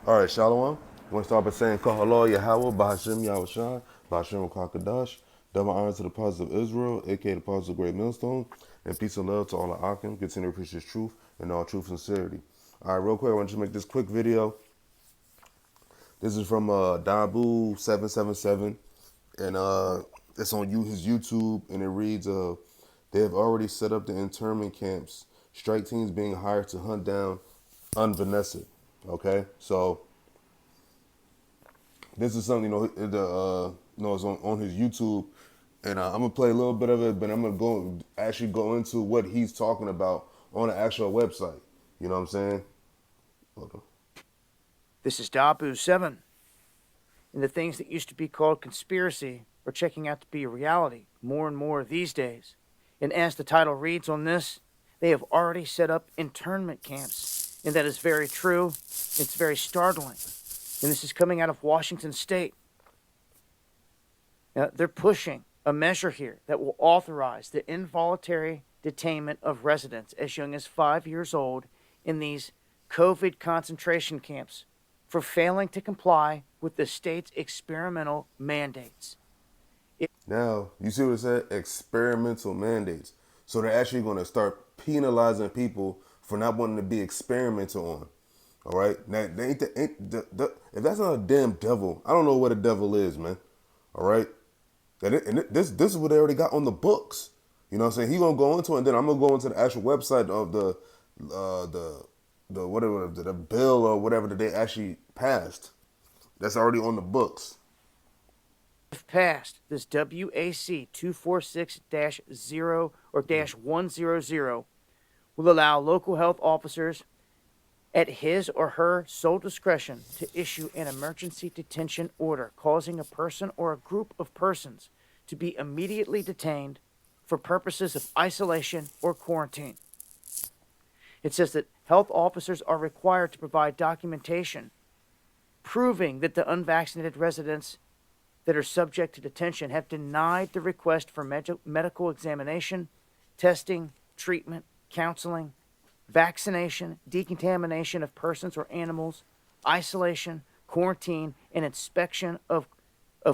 All right, Shalom. I want to start by saying Kahalo Yahweh, Bahashim Yahushai, Bahashim Kakadash, double honor to the apostles of Israel, aka the apostles of Great Millstone, and peace and love to all the Akim. Continue to preach this truth and all true sincerity. All right, real quick, I want to make this quick video. This is from Dabu777, and it's on his YouTube, and it reads, they have already set up the internment camps, strike teams being hired to hunt down unvanessed. Okay, so this is something it's on his YouTube, and I'm gonna play a little bit of it, but I'm gonna go into what he's talking about on the actual website. You know what I'm saying? Hold on. This is Dabu 7, and the things that used to be called conspiracy are checking out to be a reality more and more these days. And as the title reads on this, they have already set up internment camps, and that is very true. It's very startling, and this is coming out of Washington State. Now, they're pushing a measure here that will authorize the involuntary detainment of residents as young as 5 years old in these COVID concentration camps for failing to comply with the state's experimental mandates. Now you see what it said? Experimental mandates. So they're actually going to start penalizing people for not wanting to be experimental on. All right. Now if that's not a damn devil, I don't know what a devil is, man. All right. This is what they already got on the books. You know what I'm saying? He gonna go into it, and then I'm gonna go into the actual website of the whatever the bill or whatever that they actually passed. That's already on the books. If passed, this WAC 246-0 or -100 will allow local health officers at his or her sole discretion to issue an emergency detention order causing a person or a group of persons to be immediately detained for purposes of isolation or quarantine. It says that health officers are required to provide documentation proving that the unvaccinated residents that are subject to detention have denied the request for medical examination, testing, treatment, counseling, vaccination, decontamination of persons or animals, isolation, quarantine, and inspection of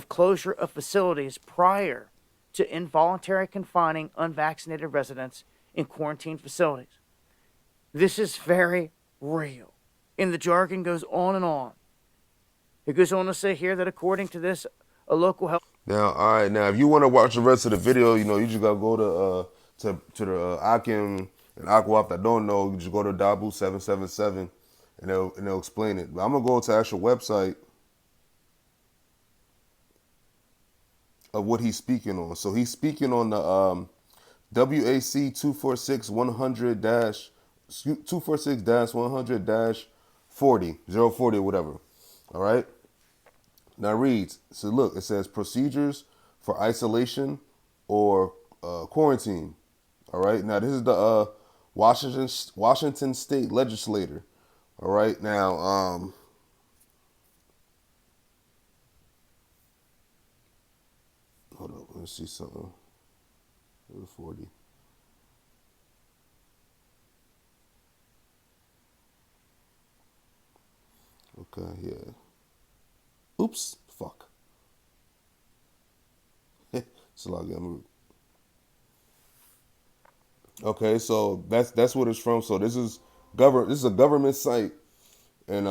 closure of facilities prior to involuntary confining unvaccinated residents in quarantine facilities. This is very real. And the jargon goes on and on. It goes on to say here that according to this, a local health. Now, all right. Now, if you want to watch the rest of the video, you just gotta go to the Akim and Aquaf that don't know. You just go to Dabu777, and they'll explain it. But I'm gonna go to the actual website of what he's speaking on. So he's speaking on the WAC 246-100 246-100 40 040 or whatever. All right. Now it reads, so look, it says procedures for isolation or quarantine. All right. Now this is the Washington State legislator. All right. Now hold up, let's see something. 40. Okay, yeah. Oops, fuck. It's a lot of move. Okay, so that's what it's from. So this is a government site, and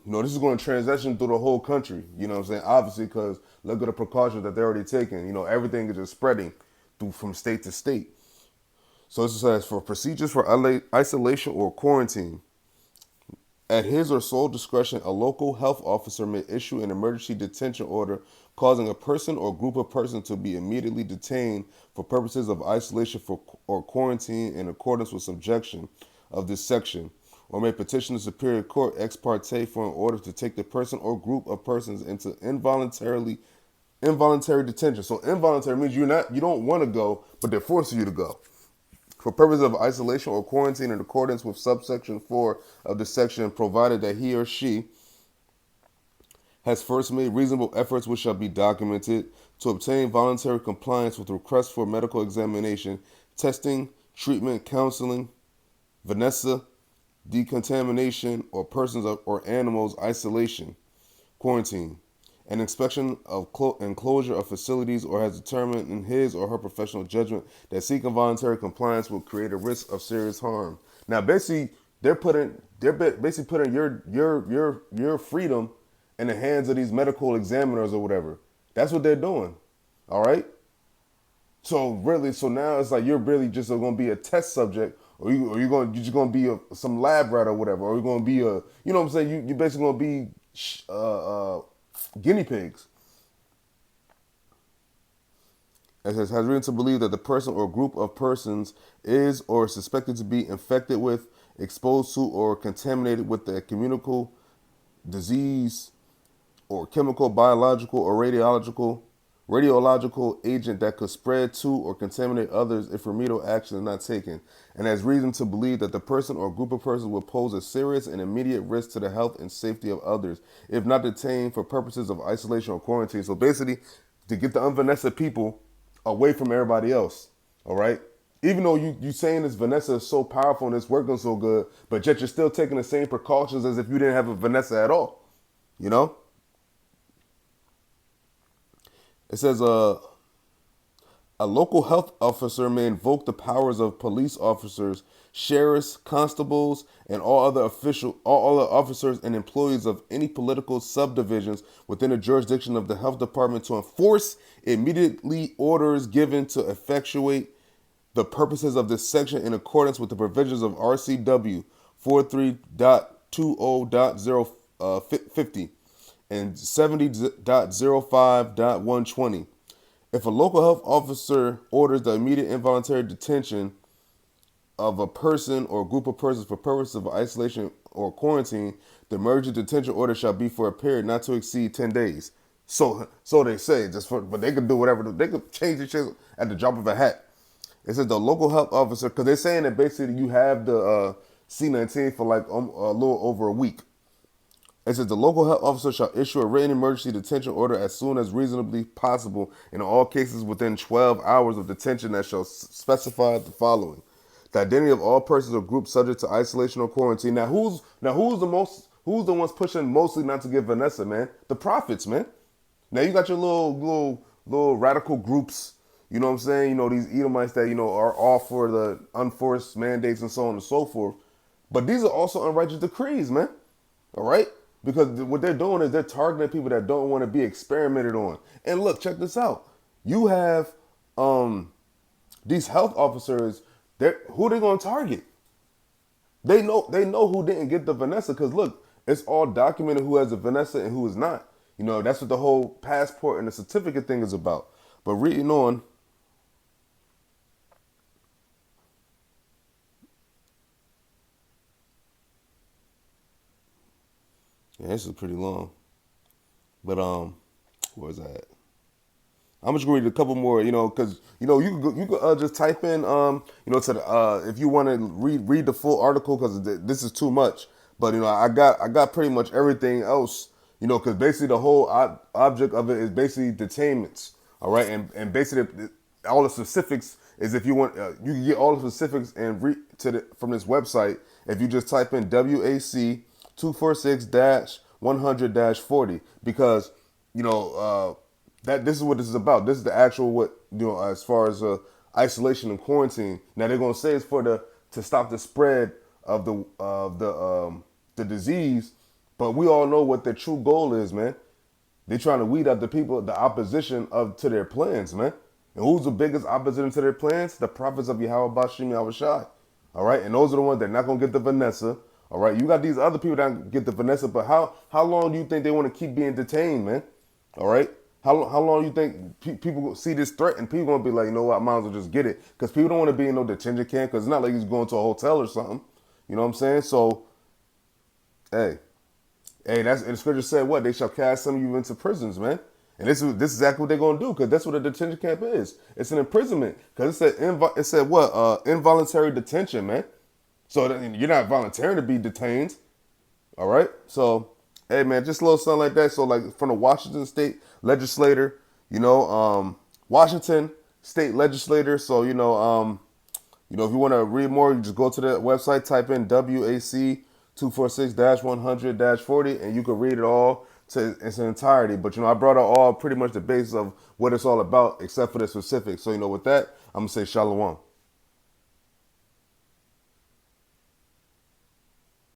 this is going to transition through the whole country. You know what I'm saying? Obviously, because look at the precautions that they're already taking. You know, everything is just spreading through from state to state. So it says for procedures for isolation or quarantine. At his or sole discretion, a local health officer may issue an emergency detention order causing a person or group of persons to be immediately detained for purposes of isolation or quarantine in accordance with subjection of this section, or may petition the Superior Court ex parte for an order to take the person or group of persons into involuntary detention. So involuntary means you don't want to go, but they're forcing you to go for purposes of isolation or quarantine in accordance with subsection 4 of the section, provided that he or she has first made reasonable efforts which shall be documented to obtain voluntary compliance with requests for medical examination, testing, treatment, counseling, Vanessa, decontamination, or persons or animals isolation, quarantine, an inspection of enclosure of facilities, or has determined in his or her professional judgment that seeking voluntary compliance will create a risk of serious harm. Now, basically, basically putting your freedom in the hands of these medical examiners or whatever. That's what they're doing. All right. So really, so now it's like you're really just going to be a test subject, you're just going to be some lab rat or whatever, or you're going to be a, you know what I'm saying? You basically going to be guinea pigs. It says, has reason to believe that the person or group of persons is or is suspected to be infected with, exposed to, or contaminated with the communicable disease or chemical, biological, or radiological agent that could spread to or contaminate others if remedial action is not taken, and has reason to believe that the person or group of persons will pose a serious and immediate risk to the health and safety of others if not detained for purposes of isolation or quarantine. So basically, to get the unvanessa people away from everybody else. All right. Even though you saying this Vanessa is so powerful and it's working so good, but yet you're still taking the same precautions as if you didn't have a Vanessa at all. You know? It says a local health officer may invoke the powers of police officers, sheriffs, constables, and all other officers and employees of any political subdivisions within the jurisdiction of the health department to enforce immediately orders given to effectuate the purposes of this section in accordance with the provisions of RCW 43.20.050 and 70.05.120. If a local health officer orders the immediate involuntary detention of a person or group of persons for purposes of isolation or quarantine, the emergency detention order shall be for a period not to exceed 10 days. So they say, but they could do whatever. They could change the shit at the drop of a hat. It says the local health officer, because they're saying that basically you have the C-19 for like a little over a week. It says the local health officer shall issue a written emergency detention order as soon as reasonably possible in all cases within 12 hours of detention that shall specify the following: the identity of all persons or groups subject to isolation or quarantine. Who's the ones pushing mostly not to get Vanessa, man? The prophets, man. Now you got your little radical groups, you know what I'm saying? You know, these Edomites that, you know, are all for the unforced mandates and so on and so forth. But these are also unrighteous decrees, man. All right? Because what they're doing is they're targeting people that don't want to be experimented on. And look, check this out. You have these health officers, who they going to target? They know who didn't get the Vanessa because look, it's all documented who has the Vanessa and who is not. You know, that's what the whole passport and the certificate thing is about. But reading on, yeah, this is pretty long. But where's that? I'm just going to read a couple more, you know, because you know you could just type in you know to the if you want to read the full article because this is too much. But you know I got pretty much everything else, you know, because basically the whole object of it is basically detainments, all right, and basically all the specifics is if you want you can get all the specifics and read from this website if you just type in WAC 246-100-40 because you know. That this is what this is about. This is the actual what you know as far as isolation and quarantine. Now they're gonna say it's for to stop the spread of the disease, but we all know what their true goal is, man. They're trying to weed out the people, the opposition to their plans, man. And who's the biggest opposition to their plans? The prophets of Yahweh Bashim Yahushai. All right, and those are the ones that are not gonna get the Vanessa. All right, you got these other people that get the Vanessa, but how long do you think they want to keep being detained, man? All right. How long do you think people see this threat and people gonna be like, you know what, I might as well just get it because people don't want to be in no detention camp because it's not like he's going to a hotel or something. You know what I'm saying? So, hey, that's and the scripture said what they shall cast some of you into prisons, man. And this is exactly what they're gonna do because that's what a detention camp is. It's an imprisonment because it said what involuntary detention, man. So you're not volunteering to be detained. All right, so hey man, just a little something like that. So like from the Washington State Legislator, you know, Washington State Legislator. So You know, if you want to read more, you just go to the website, type in WAC 246-100-40, and you can read it all to its entirety. But you know, I brought out all pretty much the basis of what it's all about, except for the specifics. So you know, with that, I'm gonna say shalom.